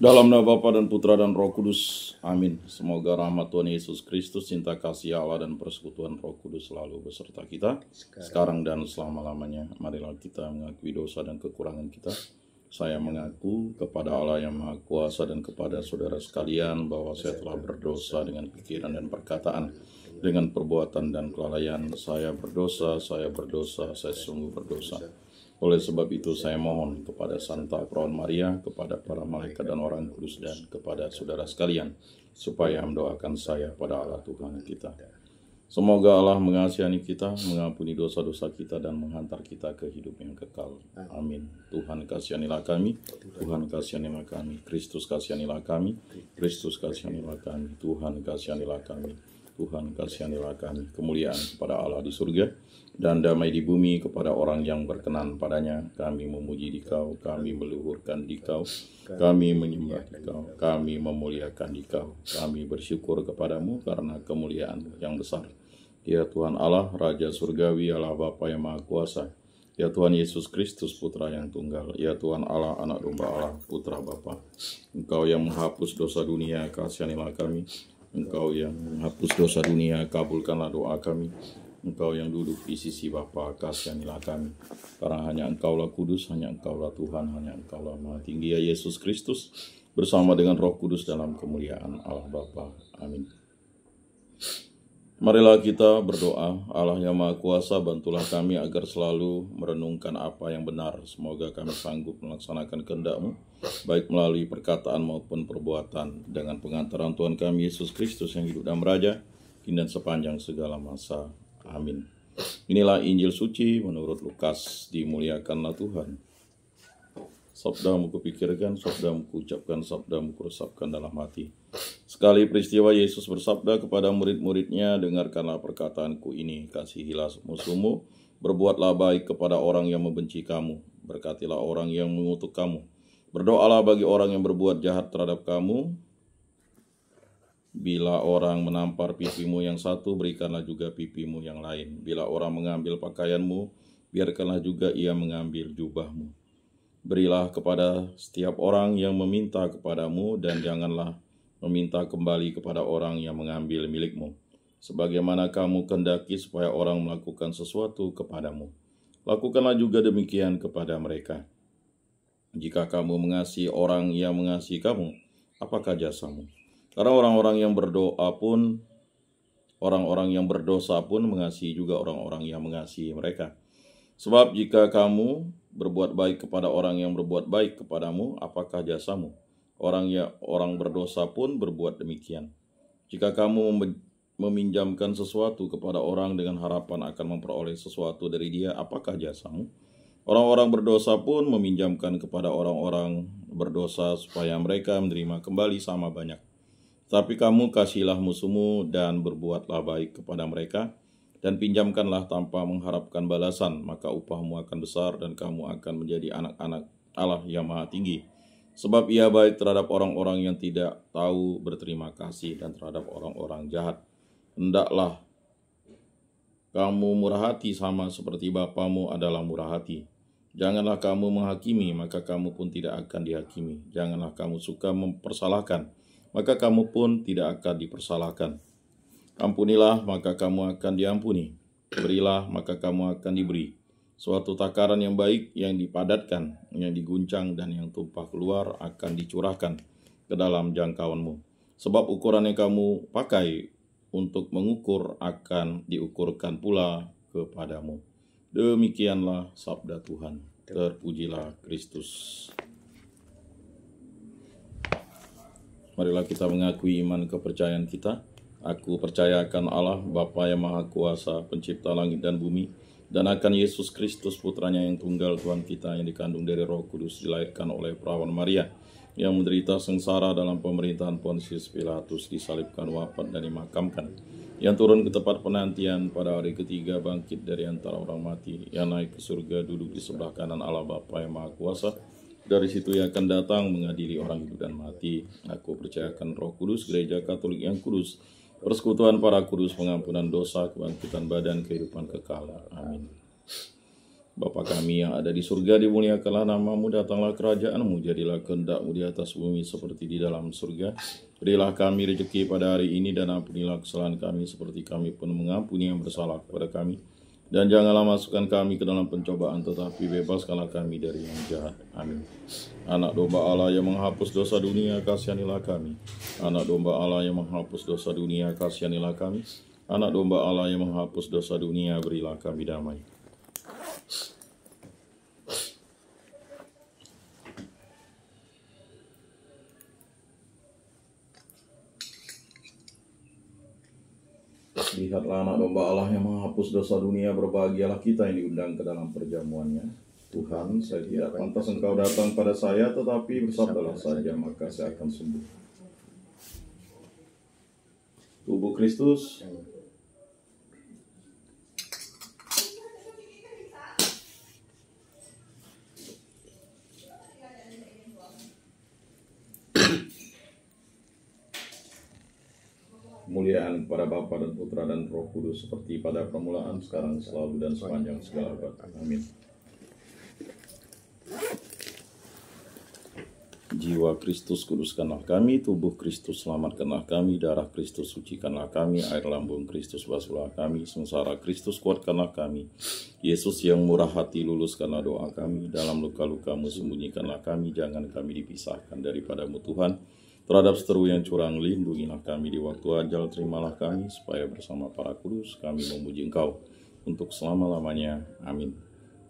Dalam nama Bapa dan Putra dan Roh Kudus. Amin. Semoga rahmat Tuhan Yesus Kristus, cinta kasih Allah dan persekutuan Roh Kudus selalu beserta kita sekarang dan selama-lamanya. Marilah kita mengakui dosa dan kekurangan kita. Saya mengaku kepada Allah yang Maha Kuasa dan kepada saudara sekalian bahwa saya telah berdosa dengan pikiran dan perkataan, dengan perbuatan dan kelalaian. Saya berdosa, saya sungguh berdosa. Oleh sebab itu saya mohon kepada Santa Perawan Maria, kepada para malaikat dan orang kudus, dan kepada saudara sekalian, supaya mendoakan saya pada Allah Tuhan kita. Semoga Allah mengasihani kita, mengampuni dosa-dosa kita, dan menghantar kita ke hidup yang kekal. Amin. Tuhan kasihanilah kami, Tuhan kasihanilah kami, Kristus kasihanilah kami, Kristus kasihanilah kami, Tuhan kasihanilah kami, Tuhan kasihanilah kami. Kemuliaan kepada Allah di surga dan damai di bumi kepada orang yang berkenan padanya. Kami memuji Dikau, kami meluhurkan Dikau, kami menyembah Dikau, kami memuliakan Dikau. Kami bersyukur kepadamu karena kemuliaan yang besar. Ya Tuhan Allah, Raja Surgawi, Allah Bapa yang Maha Kuasa. Ya Tuhan Yesus Kristus, Putra yang tunggal. Ya Tuhan Allah, Anak Domba Allah, Putra Bapa. Engkau yang menghapus dosa dunia, kasihanilah kami. Engkau yang menghapus dosa dunia, kabulkanlah doa kami. Engkau yang duduk di sisi Bapa, kasihanilah kami. Karena hanya Engkaulah kudus, hanya Engkaulah Tuhan, hanya Engkaulah Maha Tinggi, ya Yesus Kristus, bersama dengan Roh Kudus dalam kemuliaan Allah Bapa. Amin. Marilah kita berdoa. Allah yang Maha Kuasa, bantulah kami agar selalu merenungkan apa yang benar. Semoga kami sanggup melaksanakan kehendak-Mu, baik melalui perkataan maupun perbuatan, dengan pengantaran Tuhan kami Yesus Kristus yang hidup dan meraja, kini dan sepanjang segala masa. Amin. Inilah Injil suci menurut Lukas. Dimuliakanlah Tuhan. Sabdamu kupikirkan, sabdamu kuucapkan, sabdamu kuresapkan dalam hati. Sekali peristiwa Yesus bersabda kepada murid-muridnya, dengarkanlah perkataanku ini, kasihilah musuhmu, berbuatlah baik kepada orang yang membenci kamu, berkatilah orang yang mengutuk kamu, berdoalah bagi orang yang berbuat jahat terhadap kamu. Bila orang menampar pipimu yang satu, berikanlah juga pipimu yang lain. Bila orang mengambil pakaianmu, biarkanlah juga ia mengambil jubahmu. Berilah kepada setiap orang yang meminta kepadamu, dan janganlah meminta kembali kepada orang yang mengambil milikmu. Sebagaimana kamu kehendaki supaya orang melakukan sesuatu kepadamu, lakukanlah juga demikian kepada mereka. Jika kamu mengasihi orang yang mengasihi kamu, apakah jasamu? Karena orang-orang yang berdosa pun mengasihi juga orang-orang yang mengasihi mereka. Sebab jika kamu berbuat baik kepada orang yang berbuat baik kepadamu, apakah jasamu? Orang berdosa pun berbuat demikian. Jika kamu meminjamkan sesuatu kepada orang dengan harapan akan memperoleh sesuatu dari dia, apakah jasamu? Orang-orang berdosa pun meminjamkan kepada orang-orang berdosa supaya mereka menerima kembali sama banyak. Tapi kamu kasihilah musuhmu dan berbuatlah baik kepada mereka, dan pinjamkanlah tanpa mengharapkan balasan, maka upahmu akan besar dan kamu akan menjadi anak-anak Allah yang Maha Tinggi. Sebab Ia baik terhadap orang-orang yang tidak tahu berterima kasih dan terhadap orang-orang jahat. Hendaklah kamu murah hati sama seperti Bapamu adalah murah hati. Janganlah kamu menghakimi, maka kamu pun tidak akan dihakimi. Janganlah kamu suka mempersalahkan, maka kamu pun tidak akan dipersalahkan. Ampunilah, maka kamu akan diampuni. Berilah, maka kamu akan diberi. Suatu takaran yang baik, yang dipadatkan, yang diguncang, dan yang tumpah keluar akan dicurahkan ke dalam jangkauanmu. Sebab ukuran yang kamu pakai untuk mengukur akan diukurkan pula kepadamu. Demikianlah sabda Tuhan. Terpujilah Kristus. Marilah kita mengakui iman kepercayaan kita. Aku percaya akan Allah, Bapa yang Maha Kuasa, pencipta langit dan bumi, dan akan Yesus Kristus, putranya yang tunggal, Tuhan kita, yang dikandung dari Roh Kudus, dilahirkan oleh Perawan Maria, yang menderita sengsara dalam pemerintahan Pontius Pilatus, disalibkan, wafat, dan dimakamkan, yang turun ke tempat penantian, pada hari ketiga bangkit dari antara orang mati, yang naik ke surga, duduk di sebelah kanan Allah Bapa yang Maha Kuasa. Dari situ Ia akan datang mengadili orang hidup dan mati. Aku percayakan Roh Kudus, Gereja Katolik yang kudus, persekutuan para kudus, pengampunan dosa, kebangkitan badan, kehidupan kekal. Amin. Bapa kami yang ada di surga, dimuliakanlah namamu, datanglah kerajaanmu, jadilah kehendakmu di atas bumi seperti di dalam surga. Berilah kami rezeki pada hari ini, dan ampunilah kesalahan kami seperti kami pun mengampuni yang bersalah kepada kami. Dan janganlah masukkan kami ke dalam pencobaan, tetapi bebaskanlah kami dari yang jahat. Amin. Anak domba Allah yang menghapus dosa dunia, kasihanilah kami. Anak domba Allah yang menghapus dosa dunia, kasihanilah kami. Anak domba Allah yang menghapus dosa dunia, berilah kami damai. Lihatlah anak domba Allah yang menghapus dosa dunia, berbahagialah kita yang diundang ke dalam perjamuannya. Tuhan, saya tidak pantas Engkau datang pada saya, tetapi bersabdalah saja, maka saya akan sembuh. Tubuh Kristus. Kemuliaan kepada Bapa dan Putra dan Roh Kudus, seperti pada permulaan, sekarang, selalu, dan sepanjang segala abad. Amin. Jiwa Kristus kuduskanlah kami, tubuh Kristus selamatkanlah kami, darah Kristus sucikanlah kami, air lambung Kristus basuhlah kami, sengsara Kristus kuatkanlah kami. Yesus yang murah hati luluskanlah doa kami, dalam luka-lukamu sembunyikanlah kami, jangan kami dipisahkan daripadamu Tuhan. Terhadap seteru yang curang, lindungilah kami di waktu ajal, terimalah kami, supaya bersama para kudus kami memuji Engkau untuk selama-lamanya. Amin.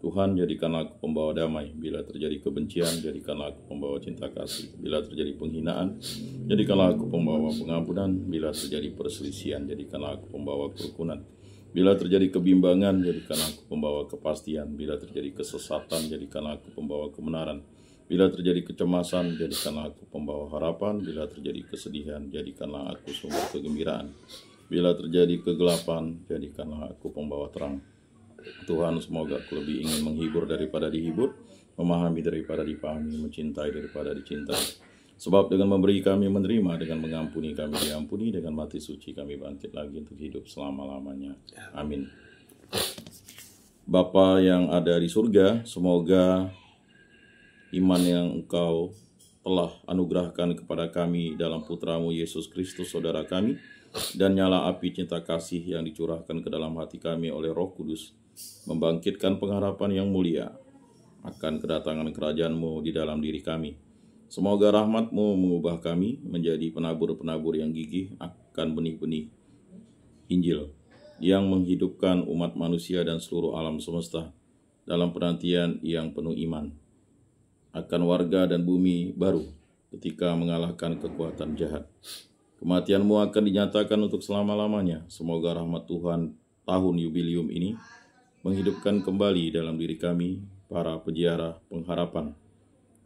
Tuhan, jadikanlah aku pembawa damai. Bila terjadi kebencian, jadikanlah aku pembawa cinta kasih. Bila terjadi penghinaan, jadikanlah aku pembawa pengampunan. Bila terjadi perselisihan, jadikanlah aku pembawa kerukunan. Bila terjadi kebimbangan, jadikanlah aku pembawa kepastian. Bila terjadi kesesatan, jadikanlah aku pembawa kebenaran. Bila terjadi kecemasan, jadikanlah aku pembawa harapan. Bila terjadi kesedihan, jadikanlah aku sumber kegembiraan. Bila terjadi kegelapan, jadikanlah aku pembawa terang. Tuhan, semoga aku lebih ingin menghibur daripada dihibur, memahami daripada dipahami, mencintai daripada dicintai. Sebab dengan memberi kami menerima, dengan mengampuni kami diampuni, dengan mati suci kami bangkit lagi untuk hidup selama-lamanya. Amin. Bapa yang ada di surga, semoga iman yang Engkau telah anugerahkan kepada kami dalam Putramu Yesus Kristus, Saudara kami, dan nyala api cinta kasih yang dicurahkan ke dalam hati kami oleh Roh Kudus, membangkitkan pengharapan yang mulia akan kedatangan kerajaan-Mu di dalam diri kami. Semoga rahmat-Mu mengubah kami menjadi penabur-penabur yang gigih akan benih-benih Injil yang menghidupkan umat manusia dan seluruh alam semesta dalam penantian yang penuh iman akan warga dan bumi baru ketika mengalahkan kekuatan jahat. Kematian-Mu akan dinyatakan untuk selama-lamanya. Semoga rahmat Tuhan tahun yubileum ini menghidupkan kembali dalam diri kami para peziarah pengharapan,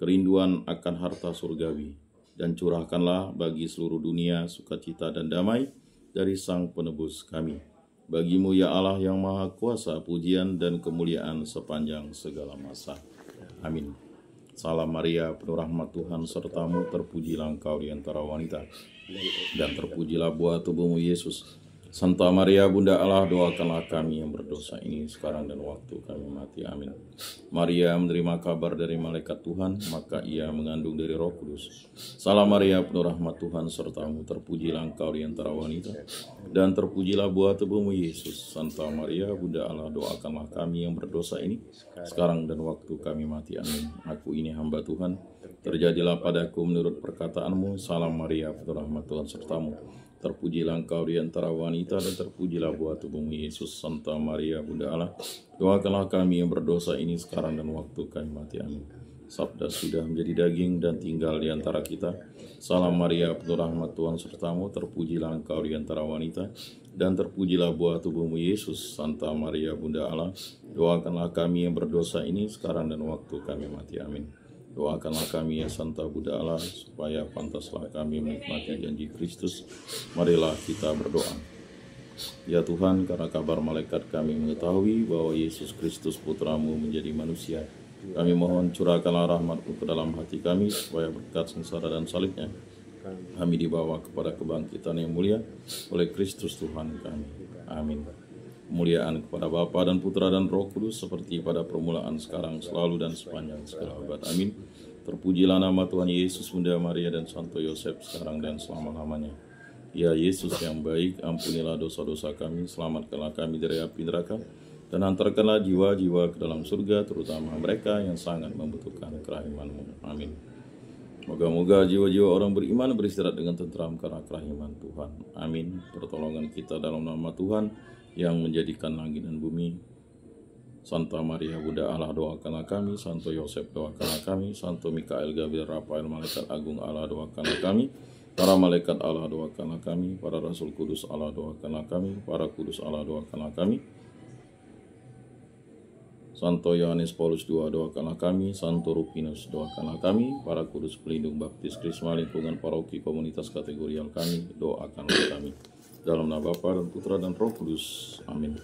kerinduan akan harta surgawi, dan curahkanlah bagi seluruh dunia sukacita dan damai dari Sang Penebus kami. Bagi-Mu ya Allah yang Maha Kuasa, pujian dan kemuliaan sepanjang segala masa. Amin. Salam Maria, penuh rahmat Tuhan sertamu, terpujilah Engkau di antara wanita, dan terpujilah buah tubuhmu Yesus. Santa Maria, Bunda Allah, doakanlah kami yang berdosa ini sekarang dan waktu kami mati. Amin. Maria menerima kabar dari malaikat Tuhan, maka ia mengandung dari Roh Kudus. Salam Maria, penuh rahmat Tuhan sertamu, terpujilah Engkau di antara wanita, dan terpujilah buah tubuhmu Yesus. Santa Maria, Bunda Allah, doakanlah kami yang berdosa ini sekarang dan waktu kami mati. Amin. Aku ini hamba Tuhan, terjadilah padaku menurut perkataanmu. Salam Maria, penuh rahmat Tuhan sertamu, terpujilah Engkau di antara wanita, dan terpujilah buah tubuhmu Yesus. Santa Maria, Bunda Allah, doakanlah kami yang berdosa ini sekarang dan waktu kami mati. Amin. Sabda sudah menjadi daging dan tinggal di antara kita. Salam Maria, penuh rahmat Tuhan sertamu, terpujilah Engkau di antara wanita, dan terpujilah buah tubuhmu Yesus. Santa Maria, Bunda Allah, doakanlah kami yang berdosa ini sekarang dan waktu kami mati. Amin. Doakanlah kami ya Santa Bunda Allah, supaya pantaslah kami menikmati janji Kristus. Marilah kita berdoa. Ya Tuhan, karena kabar malaikat kami mengetahui bahwa Yesus Kristus Putramu menjadi manusia, kami mohon curahkanlah rahmat-Mu ke dalam hati kami, supaya berkat sengsara dan salibnya kami dibawa kepada kebangkitan yang mulia oleh Kristus Tuhan kami. Amin. Kemuliaan kepada Bapa dan Putra dan Roh Kudus, seperti pada permulaan, sekarang, selalu, dan sepanjang segala abad. Amin. Terpujilah nama Tuhan Yesus, Bunda Maria, dan Santo Yosef, sekarang dan selama-lamanya. Ya Yesus yang baik, ampunilah dosa-dosa kami, selamatkanlah kami dari api neraka, dan hantarkanlah jiwa-jiwa ke dalam surga, terutama mereka yang sangat membutuhkan kerahiman-Mu. Amin. Moga-moga jiwa-jiwa orang beriman beristirahat dengan tentram karena kerahiman Tuhan. Amin. Pertolongan kita dalam nama Tuhan yang menjadikan langit dan bumi. Santa Maria Bunda Allah, doakanlah kami. Santo Yosef, doakanlah kami. Santo Mikael, Gabriel, Rafael, Malaikat Agung Allah, doakanlah kami. Para malaikat Allah, doakanlah kami. Para rasul kudus Allah, doakanlah kami. Para kudus Allah, doakanlah kami. Santo Yohanes Paulus II, doakanlah kami. Santo Rupinus, doakanlah kami. Para kudus pelindung baptis Krisma, lingkungan paroki komunitas kategorial kami, doakanlah kami. Dalam nama Bapa dan Putra dan Roh Kudus. Amin.